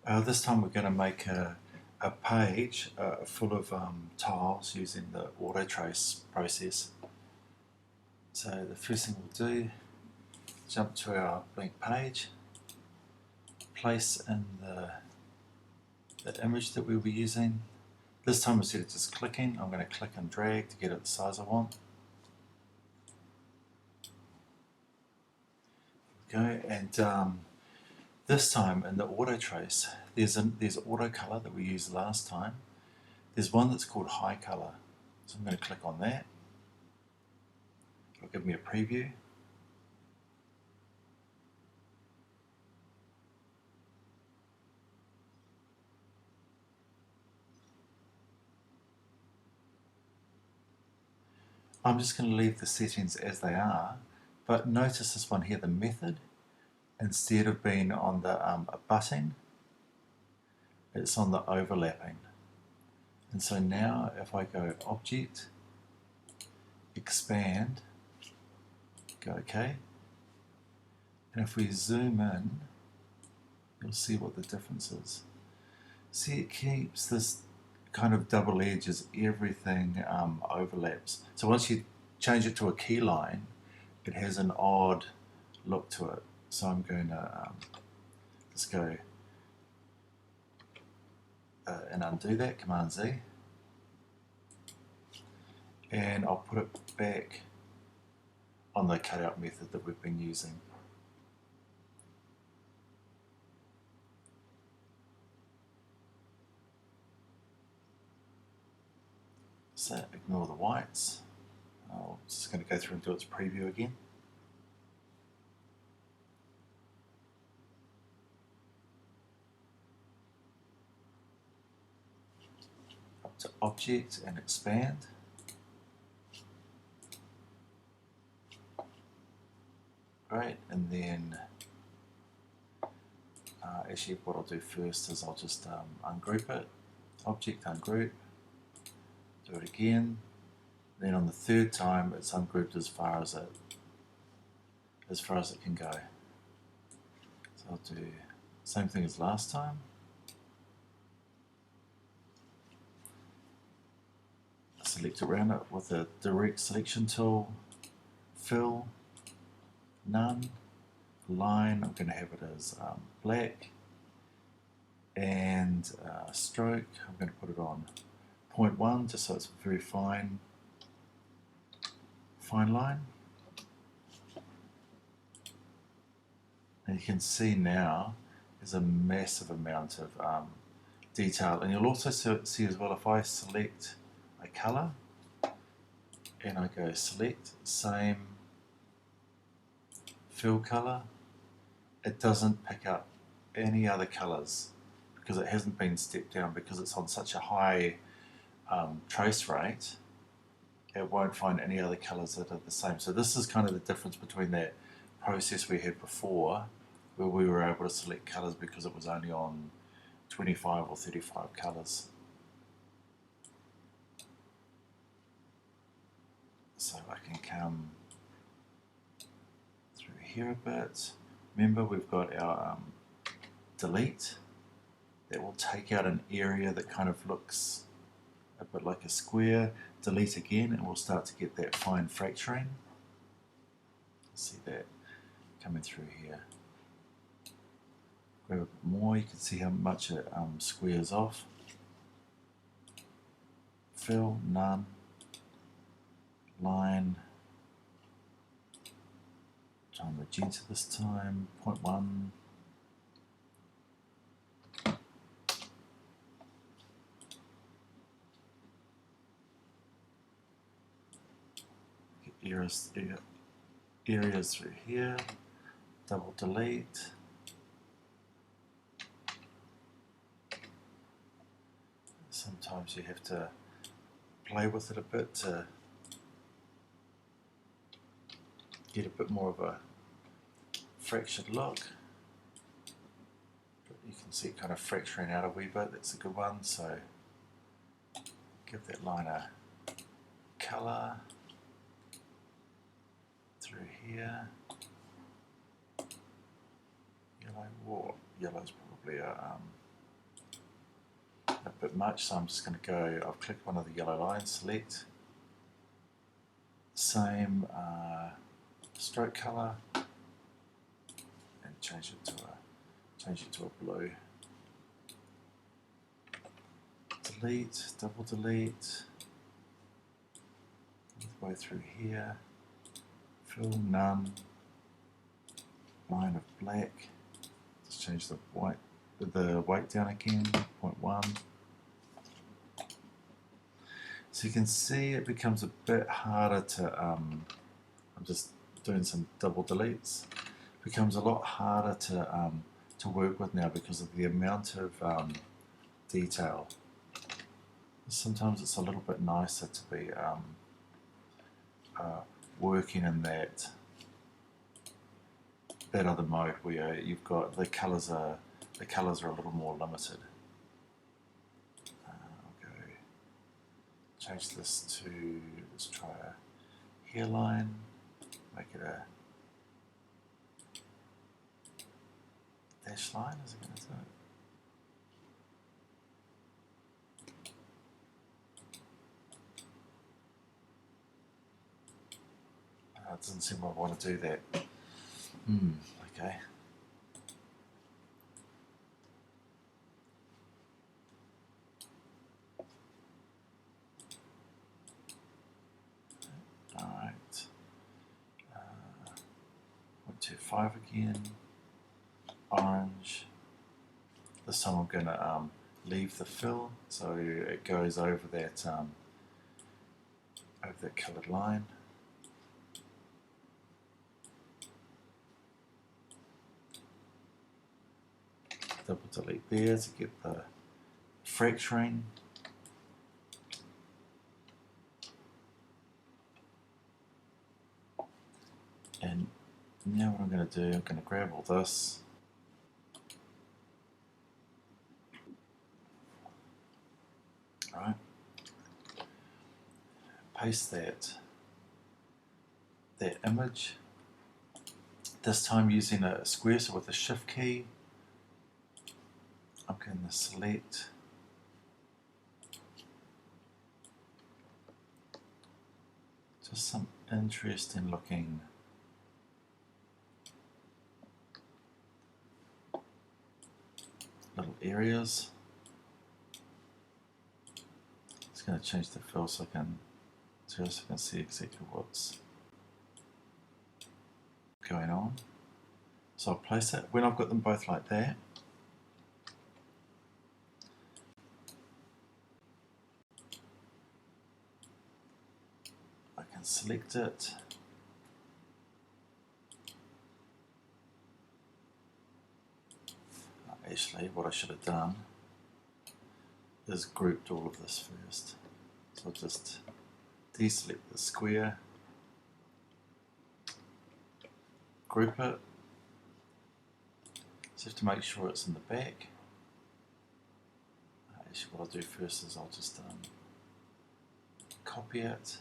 This time we're going to make a page full of tiles using the Autotrace process. So the first thing we'll do, jump to our blank page, place in the image that we'll be using. This time instead of just clicking, I'm going to click and drag to get it the size I want. Go, and this time in the Autotrace, there's auto color that we used last time. There's one that's called high color. So I'm going to click on that. It'll give me a preview. I'm just going to leave the settings as they are, but notice this one here, the method, instead of being on the abutting, it's on the overlapping. And so now if I go Object, Expand, go OK, and if we zoom in, you'll see what the difference is. See, it keeps this kind of double edge as everything overlaps. So once you change it to a key line, it has an odd look to it. So I'm going to just go and undo that, Command Z, and I'll put it back on the cutout method that we've been using. So ignore the whites. I'm just going to go through and do its preview again. Up to Object and Expand. Great, and then actually what I'll do first is I'll just ungroup it. Object, ungroup. Do it again. Then on the third time, it's ungrouped as far as it can go. So I'll do same thing as last time. Select around it with the direct selection tool. Fill, none, line. I'm going to have it as black, and stroke. I'm going to put it on 0.1 just so it's a very fine line. And you can see now there's a massive amount of detail, and you'll also see as well if I select a color and I go select same fill color, it doesn't pick up any other colors because it hasn't been stepped down, because it's on such a high trace rate. It won't find any other colors that are the same. So this is kind of the difference between that process we had before, where we were able to select colors because it was only on 25 or 35 colors. So I can come through here a bit. Remember, we've got our delete. That will take out an area that kind of looks a bit like a square. Delete again, and we'll start to get that fine fracturing. See that coming through here. Grab a bit more, you can see how much it squares off. Fill, none, line, try magenta this time, 0.1. Areas through here, double delete. Sometimes you have to play with it a bit to get a bit more of a fractured look. But you can see it kind of fracturing out a wee bit, that's a good one. So give that line a colour. Through here, yellow. Whoa, yellow's probably a a bit much, so I'm just going to go, I've clicked one of the yellow lines, select, same stroke color, and change it to a blue. Delete, double delete, all the way through here, fill none, line of black, just change the weight down again, 0.1. So you can see it becomes a bit harder to, I'm just doing some double deletes, it becomes a lot harder to work with now because of the amount of detail. Sometimes it's a little bit nicer to be working in that other mode where you've got the colours are a little more limited. I'll go change this to, let's try a hairline, make it a dash line. Is it going to do it? It doesn't seem I want to do that. Okay. Alright. 0.25 again. Orange. This time I'm going to leave the fill so it goes over that coloured line. Double delete there to get the fracturing. And now what I'm going to do, I'm going to grab all this. Right. Paste that image. This time using a square, so with the shift key, I'm going to select just some interesting looking little areas. Just going to change the fill so I can see exactly what's going on. So I'll place it when I've got them both like that. I can select it. Actually, what I should have done is grouped all of this first. So I'll just deselect the square, group it. So you have to make sure it's in the back. Actually, what I'll do first is I'll just copy it,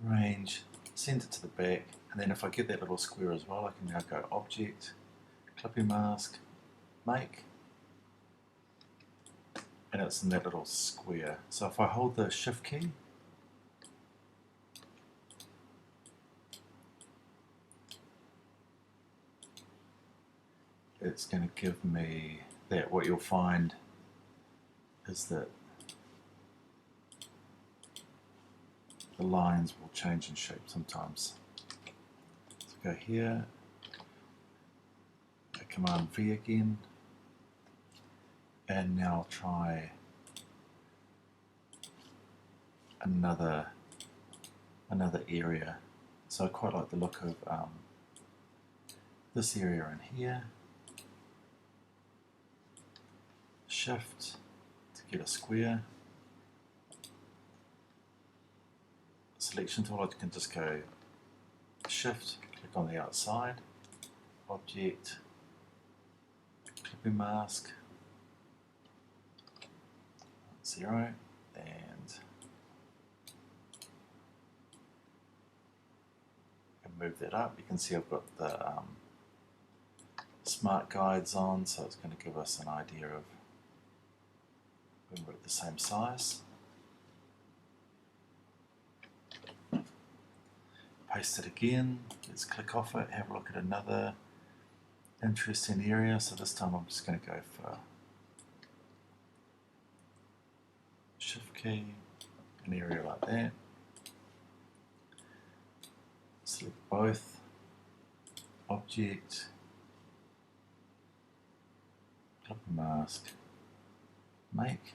arrange, send it to the back, and then if I get that little square as well, I can now go Object, Clipping Mask, Make, and it's in that little square. So if I hold the Shift key, it's going to give me that. What you'll find is that the lines will change in shape sometimes. So go here, Command V again, and now I'll try another area. So I quite like the look of this area in here. Shift to get a square. Selection tool, I can just go Shift, click on the outside, Object, Clipping Mask, 0, and move that up. You can see I've got smart guides on, so it's going to give us an idea of when we're at the same size. Paste it again, let's click off it, have a look at another interesting area. So this time I'm just going to go for Shift key, an area like that. Select both, object, clip and mask, make.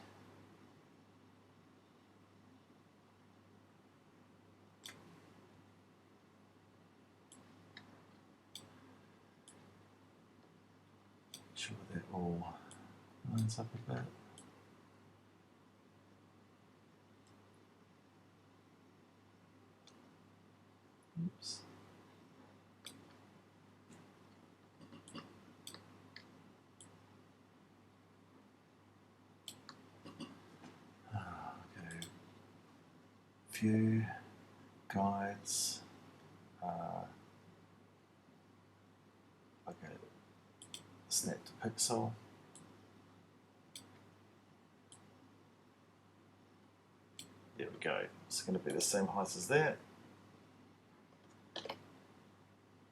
Sure that all lines up a bit. Oops. Okay. View, guides. Okay. Snap to pixel. There we go. It's going to be the same height as that.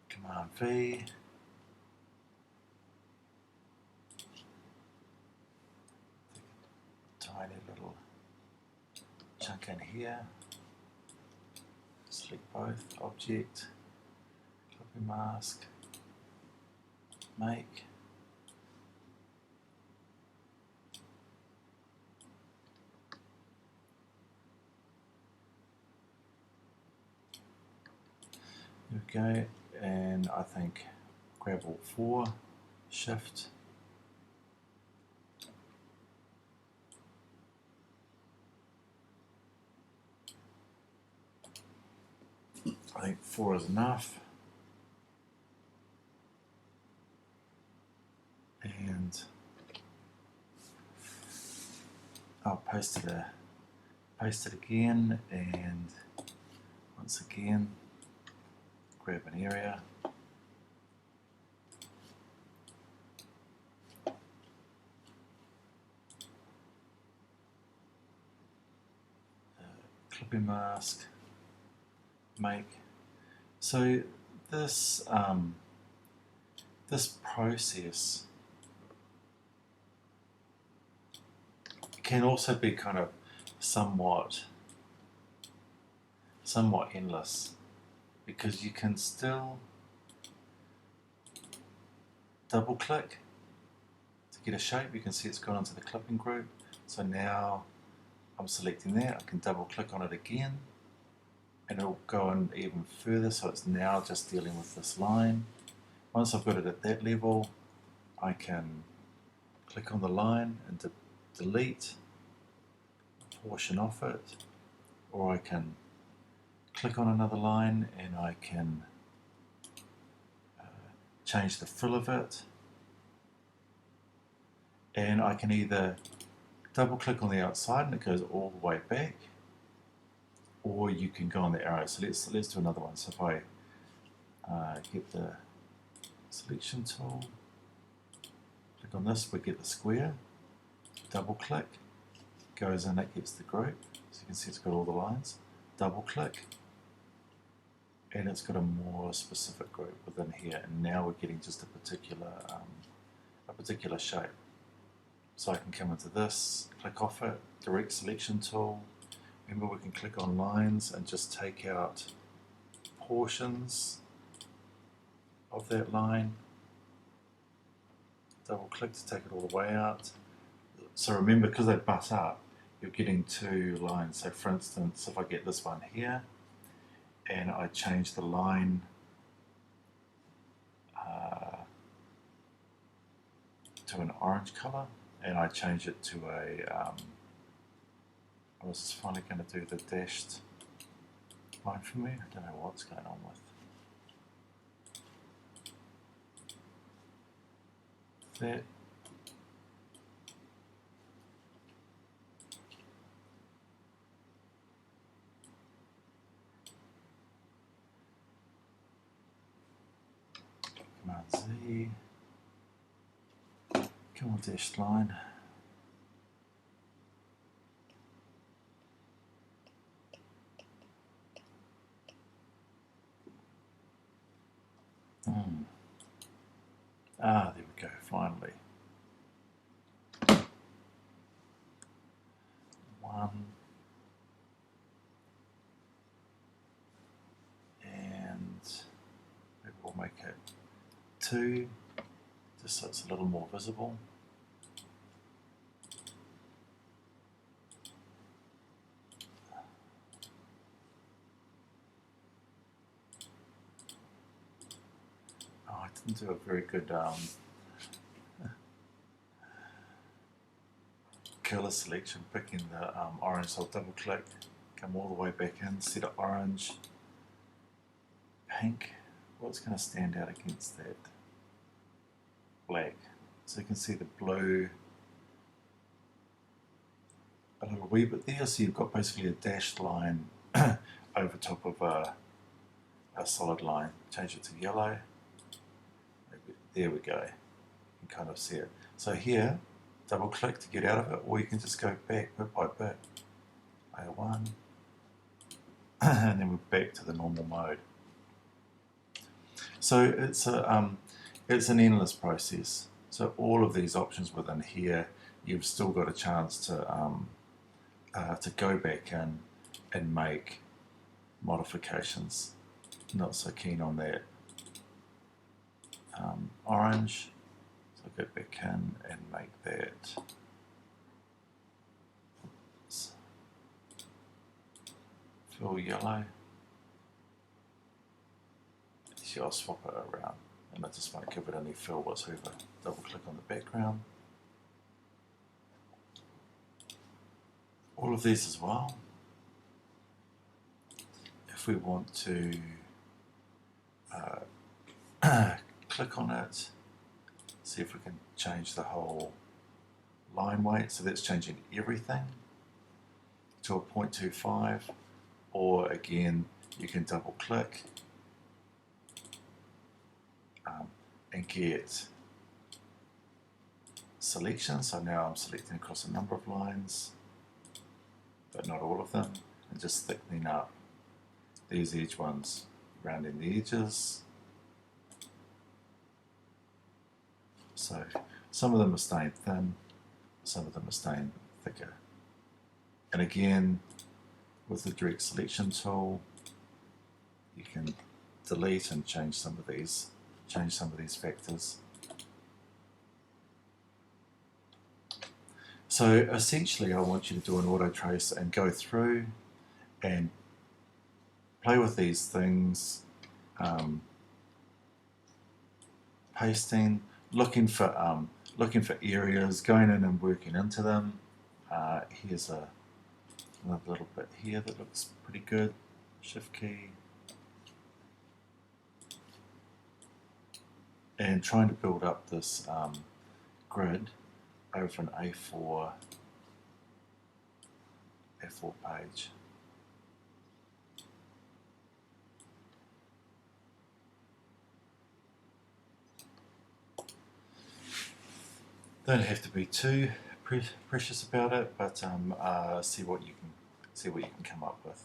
Command V. Tiny little chunk in here. Select both, object, clip and mask, make. There we go, and I think grab all four, shift, I think 4 is enough, and I'll paste it again, and once again grab an area, clipping mask, make. So this this process can also be kind of somewhat endless, because you can still double click to get a shape. You can see it's gone into the clipping group. So now I'm selecting that, I can double click on it again and it'll go in even further, so it's now just dealing with this line. Once I've got it at that level, I can click on the line and delete a portion off it, or I can click on another line and I can change the fill of it, and I can either double click on the outside and it goes all the way back, or you can go on the arrow. So let's do another one. So if I get the selection tool, click on this, we get the square, double click, goes in, it gets the group. So you can see it's got all the lines. Double click, and it's got a more specific group within here, and now we're getting just a particular shape. So I can come into this, click off it, direct selection tool. Remember, we can click on lines and just take out portions of that line. Double click to take it all the way out. So remember, because they butt up, you're getting two lines. So for instance, if I get this one here and I change the line to an orange color, and I change it to a I was finally going to do the dashed line for me. I don't know what's going on with that. Command Z. Come on, dashed line. Ah, there we go, finally. One. And maybe we'll make it 2, just so it's a little more visible. Oh, I didn't do a very good color selection, picking the orange, so I'll double click, come all the way back in, set it orange, pink. What's going to stand out against that? Black. So you can see the blue a little wee bit there, so you've got basically a dashed line over top of a solid line. Change it to yellow. Maybe, there we go. You can kind of see it. So here, double click to get out of it, or you can just go back bit by bit. Layer 1, and then we're back to the normal mode. So it's an endless process. So all of these options within here, you've still got a chance to go back in and make modifications. Not so keen on that orange, so go back in and make that fill yellow. See, I'll swap it around and I just won't give it any fill whatsoever. Double click on the background. All of these as well. If we want to click on it, see if we can change the whole line weight. So that's changing everything to a 0.25, or again, you can double click and get selection. So now I'm selecting across a number of lines, but not all of them, and just thickening up these edge ones, rounding the edges. So some of them are staying thin, some of them are staying thicker. And again, with the direct selection tool, you can delete and change some of these factors. So essentially I want you to do an auto trace and go through and play with these things, pasting, looking for areas, going in and working into them. Here's another little bit here that looks pretty good. Shift key. And trying to build up this grid over an A4 page. Don't have to be too precious about it, but see what you can come up with.